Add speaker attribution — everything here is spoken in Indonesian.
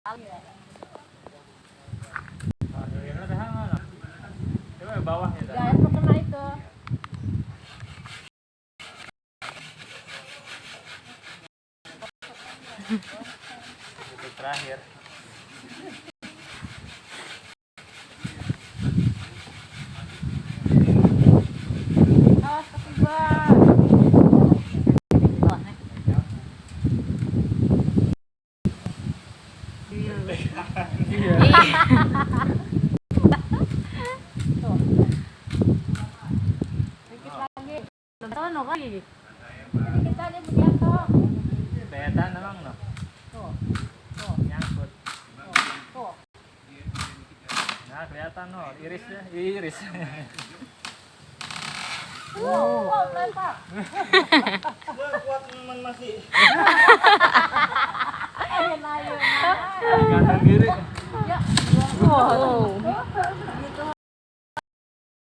Speaker 1: Coba bawahnya.
Speaker 2: Jangan terkena itu.
Speaker 1: Itu terakhir.
Speaker 2: Awas ketiba.
Speaker 1: Iya.
Speaker 2: Tuh. Dikit lagi. Tono lagi. Kita dia berjatuh.
Speaker 1: Kelihatan emang no.
Speaker 2: Tuh. Tuh.
Speaker 1: Nyangkut.
Speaker 2: Tuh.
Speaker 1: Nah, kelihatan no, irisnya, iris.
Speaker 2: Wow, lempar.
Speaker 3: Kuat teman masih.
Speaker 2: Ayo, ayo.
Speaker 1: Kanan kiri.
Speaker 2: Ya. Wow.